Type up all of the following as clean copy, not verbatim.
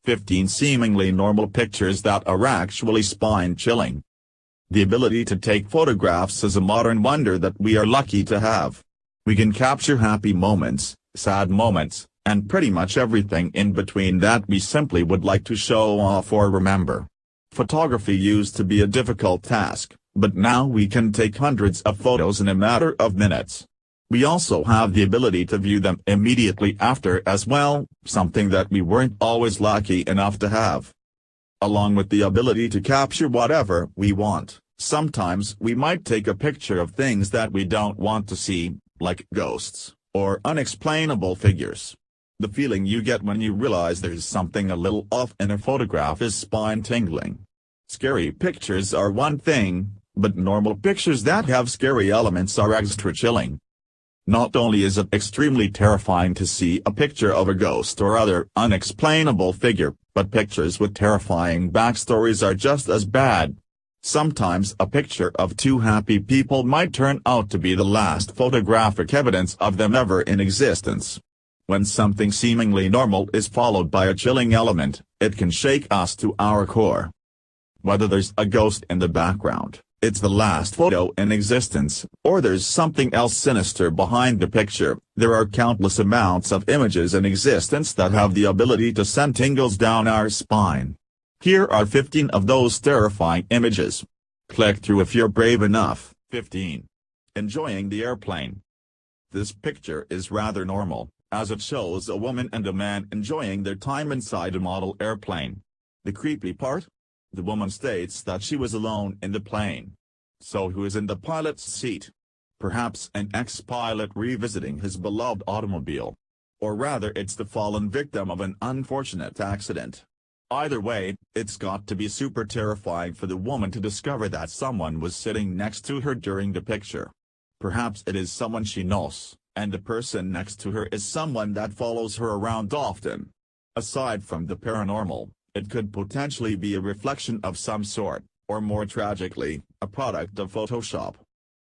15 seemingly normal pictures that are actually spine-chilling. The ability to take photographs is a modern wonder that we are lucky to have. We can capture happy moments, sad moments, and pretty much everything in between that we simply would like to show off or remember. Photography used to be a difficult task, but now we can take hundreds of photos in a matter of minutes. We also have the ability to view them immediately after as well, something that we weren't always lucky enough to have. Along with the ability to capture whatever we want, sometimes we might take a picture of things that we don't want to see, like ghosts, or unexplainable figures. The feeling you get when you realize there's something a little off in a photograph is spine-tingling. Scary pictures are one thing, but normal pictures that have scary elements are extra chilling. Not only is it extremely terrifying to see a picture of a ghost or other unexplainable figure, but pictures with terrifying backstories are just as bad. Sometimes a picture of two happy people might turn out to be the last photographic evidence of them ever in existence. When something seemingly normal is followed by a chilling element, it can shake us to our core. Whether there's a ghost in the background, it's the last photo in existence, or there's something else sinister behind the picture, there are countless amounts of images in existence that have the ability to send tingles down our spine. Here are 15 of those terrifying images. Click through if you're brave enough. 15. Enjoying the airplane. This picture is rather normal, as it shows a woman and a man enjoying their time inside a model airplane. The creepy part? The woman states that she was alone in the plane. So who is in the pilot's seat? Perhaps an ex-pilot revisiting his beloved automobile. Or rather it's the fallen victim of an unfortunate accident. Either way, it's got to be super terrifying for the woman to discover that someone was sitting next to her during the picture. Perhaps it is someone she knows, and the person next to her is someone that follows her around often. Aside from the paranormal, it could potentially be a reflection of some sort, or more tragically, a product of Photoshop.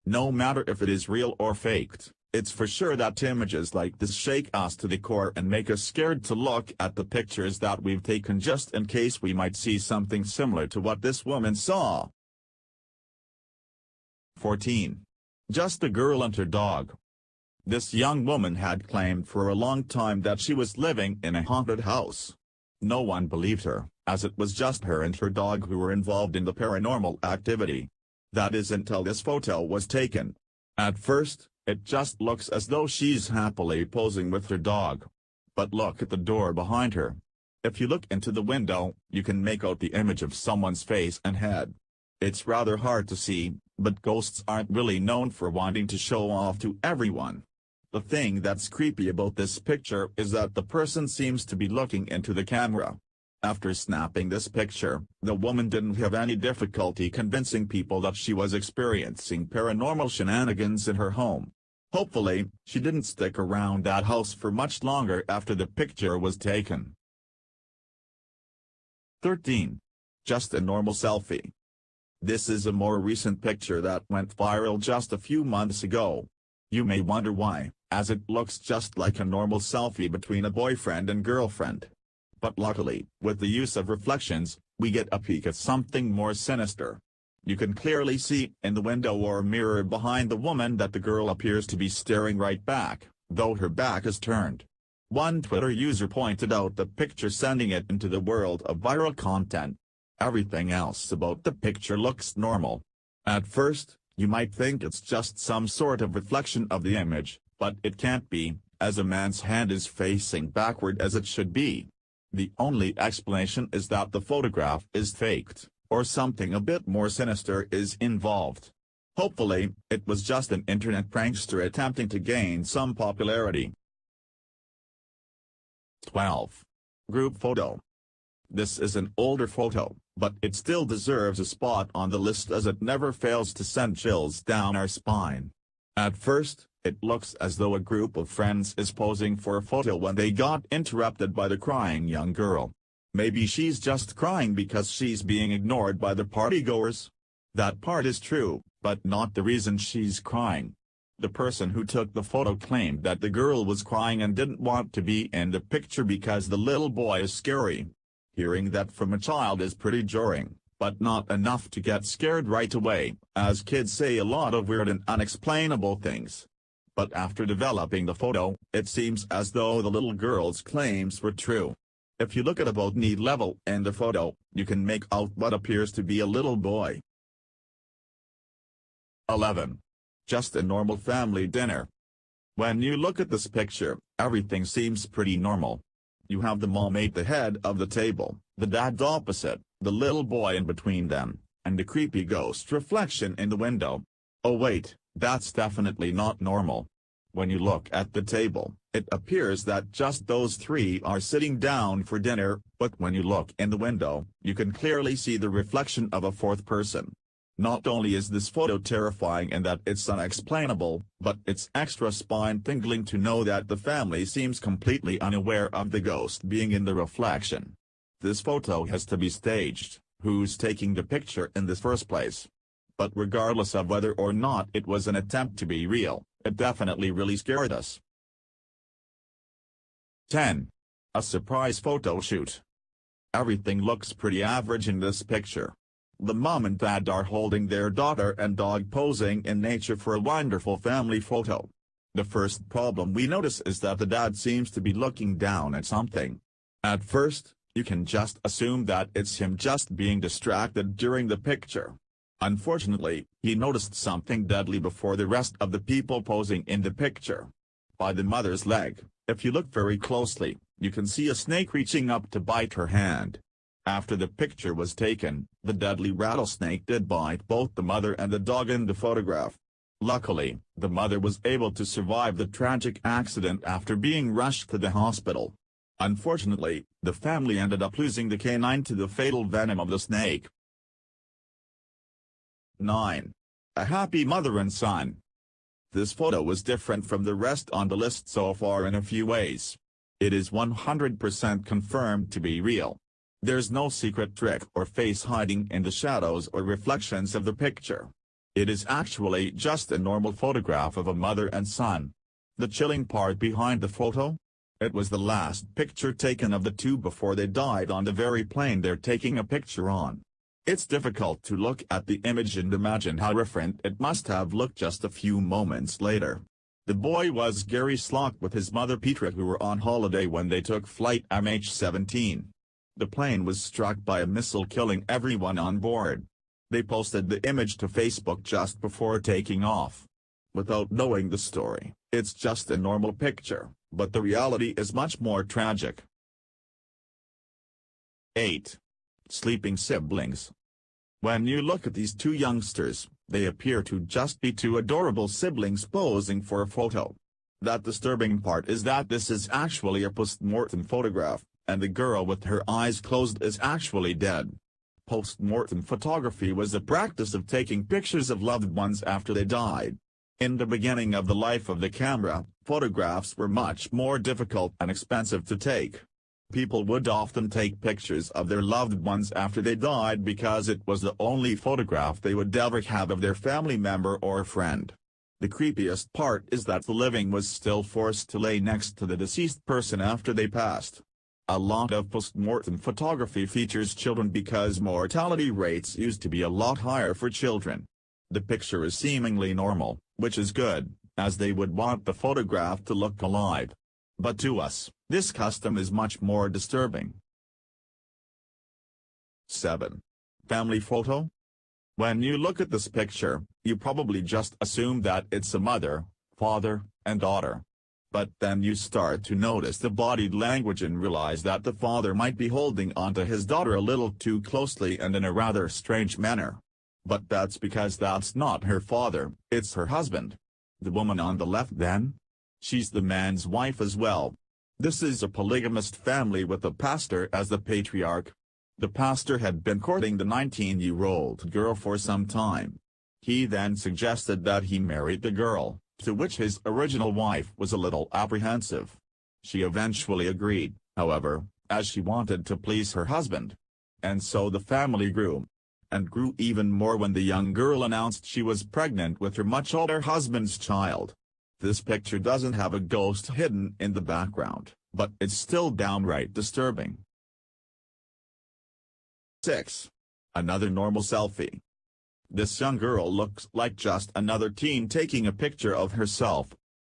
No matter if it is real or faked, it's for sure that images like this shake us to the core and make us scared to look at the pictures that we've taken just in case we might see something similar to what this woman saw. 14. Just a girl and her dog. This young woman had claimed for a long time that she was living in a haunted house. No one believed her, as it was just her and her dog who were involved in the paranormal activity. That is until this photo was taken. At first, it just looks as though she's happily posing with her dog. But look at the door behind her. If you look into the window, you can make out the image of someone's face and head. It's rather hard to see, but ghosts aren't really known for wanting to show off to everyone. The thing that's creepy about this picture is that the person seems to be looking into the camera. After snapping this picture, the woman didn't have any difficulty convincing people that she was experiencing paranormal shenanigans in her home. Hopefully, she didn't stick around that house for much longer after the picture was taken. 13. Just a normal selfie. This is a more recent picture that went viral just a few months ago. You may wonder why, as it looks just like a normal selfie between a boyfriend and girlfriend. But luckily, with the use of reflections, we get a peek at something more sinister. You can clearly see in the window or mirror behind the woman that the girl appears to be staring right back, though her back is turned. One Twitter user pointed out the picture, sending it into the world of viral content. Everything else about the picture looks normal. At first, you might think it's just some sort of reflection of the image, but it can't be, as a man's hand is facing backward as it should be. The only explanation is that the photograph is faked, or something a bit more sinister is involved. Hopefully, it was just an internet prankster attempting to gain some popularity. 12. Group photo. This is an older photo, but it still deserves a spot on the list as it never fails to send chills down our spine. At first, it looks as though a group of friends is posing for a photo when they got interrupted by the crying young girl. Maybe she's just crying because she's being ignored by the partygoers. That part is true, but not the reason she's crying. The person who took the photo claimed that the girl was crying and didn't want to be in the picture because the little boy is scary. Hearing that from a child is pretty jarring, but not enough to get scared right away, as kids say a lot of weird and unexplainable things. But after developing the photo, it seems as though the little girl's claims were true. If you look at about knee level in the photo, you can make out what appears to be a little boy. 11. Just a normal family dinner. When you look at this picture, everything seems pretty normal. You have the mom at the head of the table, the dad opposite, the little boy in between them, and the creepy ghost reflection in the window. Oh wait, that's definitely not normal. When you look at the table, it appears that just those three are sitting down for dinner, but when you look in the window, you can clearly see the reflection of a fourth person. Not only is this photo terrifying in that it's unexplainable, but it's extra spine-tingling to know that the family seems completely unaware of the ghost being in the reflection. This photo has to be staged. Who's taking the picture in the first place? But regardless of whether or not it was an attempt to be real, it definitely really scared us. 10. A surprise photo shoot. Everything looks pretty average in this picture. The mom and dad are holding their daughter and dog posing in nature for a wonderful family photo. The first problem we notice is that the dad seems to be looking down at something. At first, you can just assume that it's him just being distracted during the picture. Unfortunately, he noticed something deadly before the rest of the people posing in the picture. By the mother's leg, if you look very closely, you can see a snake reaching up to bite her hand. After the picture was taken, the deadly rattlesnake did bite both the mother and the dog in the photograph. Luckily, the mother was able to survive the tragic accident after being rushed to the hospital. Unfortunately, the family ended up losing the canine to the fatal venom of the snake. 9. A happy mother and son. This photo was different from the rest on the list so far in a few ways. It is 100% confirmed to be real. There's no secret trick or face hiding in the shadows or reflections of the picture. It is actually just a normal photograph of a mother and son. The chilling part behind the photo? It was the last picture taken of the two before they died on the very plane they're taking a picture on. It's difficult to look at the image and imagine how different it must have looked just a few moments later. The boy was Gary Slock with his mother Petra, who were on holiday when they took flight MH17. The plane was struck by a missile, killing everyone on board. They posted the image to Facebook just before taking off. Without knowing the story, it's just a normal picture, but the reality is much more tragic. 8. Sleeping siblings. When you look at these two youngsters, they appear to just be two adorable siblings posing for a photo. That disturbing part is that this is actually a post-mortem photograph, and the girl with her eyes closed is actually dead. Post-mortem photography was the practice of taking pictures of loved ones after they died. In the beginning of the life of the camera, photographs were much more difficult and expensive to take. People would often take pictures of their loved ones after they died because it was the only photograph they would ever have of their family member or friend. The creepiest part is that the living was still forced to lay next to the deceased person after they passed. A lot of post-mortem photography features children because mortality rates used to be a lot higher for children. The picture is seemingly normal, which is good, as they would want the photograph to look alive. But to us, this custom is much more disturbing. 7. Family photo? When you look at this picture, you probably just assume that it's a mother, father, and daughter. But then you start to notice the body language and realize that the father might be holding onto his daughter a little too closely and in a rather strange manner. But that's because that's not her father, it's her husband. The woman on the left then? She's the man's wife as well. This is a polygamist family with a pastor as the patriarch. The pastor had been courting the 19-year-old girl for some time. He then suggested that he married the girl, to which his original wife was a little apprehensive. She eventually agreed, however, as she wanted to please her husband. And so the family grew. And grew even more when the young girl announced she was pregnant with her much older husband's child. This picture doesn't have a ghost hidden in the background, but it's still downright disturbing. 6. Another normal selfie. This young girl looks like just another teen taking a picture of herself.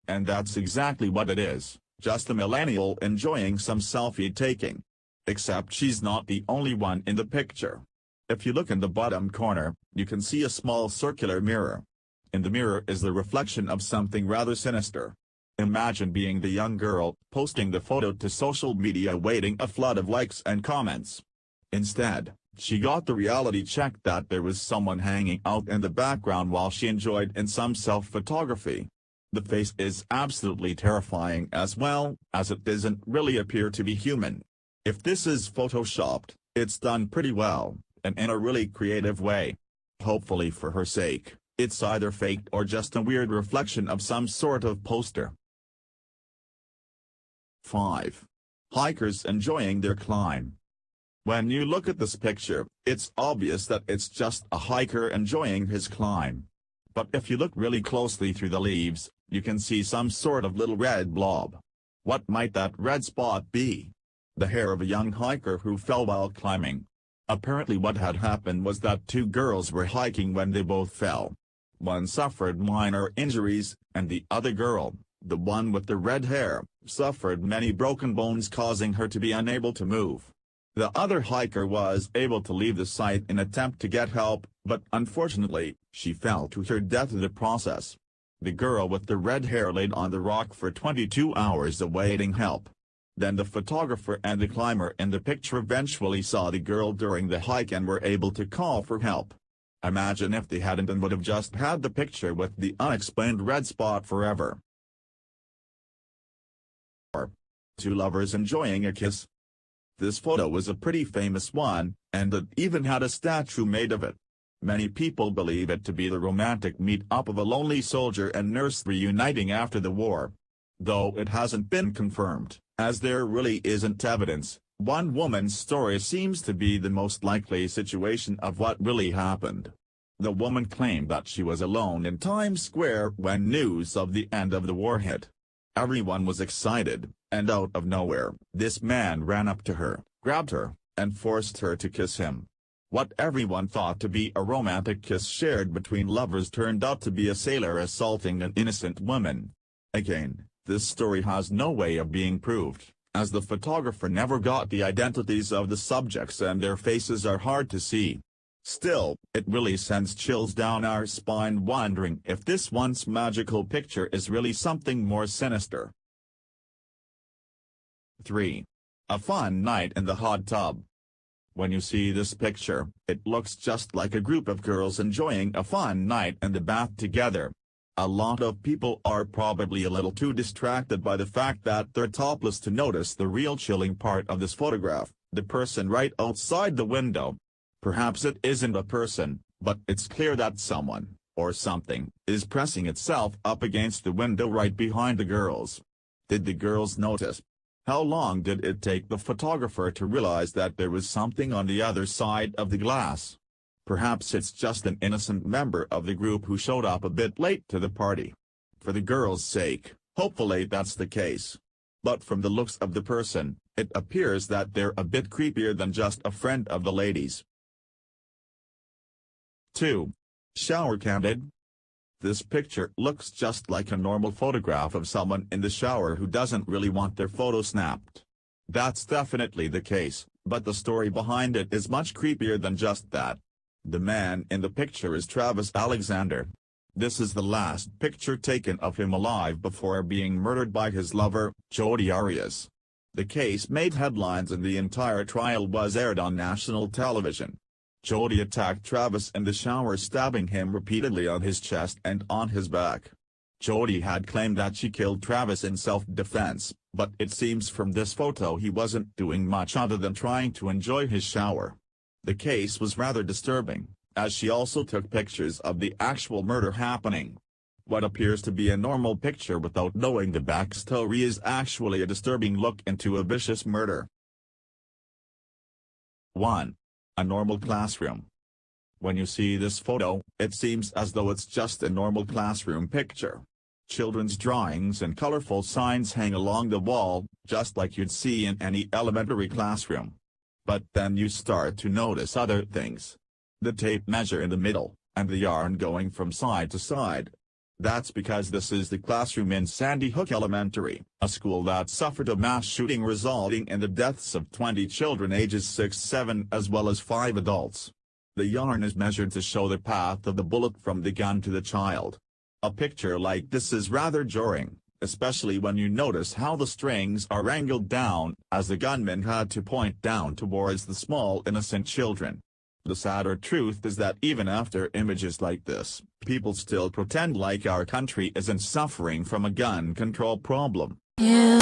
And that's exactly what it is, just a millennial enjoying some selfie taking. Except she's not the only one in the picture. If you look in the bottom corner, you can see a small circular mirror. In the mirror is the reflection of something rather sinister. Imagine being the young girl, posting the photo to social media awaiting a flood of likes and comments. Instead, she got the reality check that there was someone hanging out in the background while she enjoyed in some self-photography. The face is absolutely terrifying as well, as it doesn't really appear to be human. If this is photoshopped, it's done pretty well, and in a really creative way. Hopefully for her sake, it's either faked or just a weird reflection of some sort of poster. 5. Hikers enjoying their climb. When you look at this picture, it's obvious that it's just a hiker enjoying his climb. But if you look really closely through the leaves, you can see some sort of little red blob. What might that red spot be? The hair of a young hiker who fell while climbing. Apparently what had happened was that two girls were hiking when they both fell. One suffered minor injuries, and the other girl, the one with the red hair, suffered many broken bones causing her to be unable to move. The other hiker was able to leave the site in an attempt to get help, but unfortunately, she fell to her death in the process. The girl with the red hair laid on the rock for 22 hours awaiting help. Then the photographer and the climber in the picture eventually saw the girl during the hike and were able to call for help. Imagine if they hadn't and would have just had the picture with the unexplained red spot forever. 4. Two lovers enjoying a kiss. This photo was a pretty famous one, and it even had a statue made of it. Many people believe it to be the romantic meet-up of a lonely soldier and nurse reuniting after the war. Though it hasn't been confirmed, as there really isn't evidence, one woman's story seems to be the most likely situation of what really happened. The woman claimed that she was alone in Times Square when news of the end of the war hit. Everyone was excited, and out of nowhere, this man ran up to her, grabbed her, and forced her to kiss him. What everyone thought to be a romantic kiss shared between lovers turned out to be a sailor assaulting an innocent woman. Again, this story has no way of being proved, as the photographer never got the identities of the subjects and their faces are hard to see. Still, it really sends chills down our spine wondering if this once magical picture is really something more sinister. 3. A fun night in the hot tub. When you see this picture, it looks just like a group of girls enjoying a fun night in the bath together. A lot of people are probably a little too distracted by the fact that they're topless to notice the real chilling part of this photograph, the person right outside the window. Perhaps it isn't a person, but it's clear that someone, or something, is pressing itself up against the window right behind the girls. Did the girls notice? How long did it take the photographer to realize that there was something on the other side of the glass? Perhaps it's just an innocent member of the group who showed up a bit late to the party. For the girls' sake, hopefully that's the case. But from the looks of the person, it appears that they're a bit creepier than just a friend of the ladies. 2. Shower Candid. This picture looks just like a normal photograph of someone in the shower who doesn't really want their photo snapped. That's definitely the case, but the story behind it is much creepier than just that. The man in the picture is Travis Alexander. This is the last picture taken of him alive before being murdered by his lover, Jodi Arias. The case made headlines and the entire trial was aired on national television. Jodi attacked Travis in the shower, stabbing him repeatedly on his chest and on his back. Jodi had claimed that she killed Travis in self-defense, but it seems from this photo he wasn't doing much other than trying to enjoy his shower. The case was rather disturbing, as she also took pictures of the actual murder happening. What appears to be a normal picture without knowing the backstory is actually a disturbing look into a vicious murder. 1. A normal classroom. When you see this photo, it seems as though it's just a normal classroom picture. Children's drawings and colorful signs hang along the wall, just like you'd see in any elementary classroom. But then you start to notice other things. The tape measure in the middle, and the yarn going from side to side. That's because this is the classroom in Sandy Hook Elementary, a school that suffered a mass shooting resulting in the deaths of 20 children ages 6-7 as well as 5 adults. The yarn is measured to show the path of the bullet from the gun to the child. A picture like this is rather jarring, especially when you notice how the strings are angled down, as the gunman had to point down towards the small innocent children. The sadder truth is that even after images like this, people still pretend like our country isn't suffering from a gun control problem. Yeah.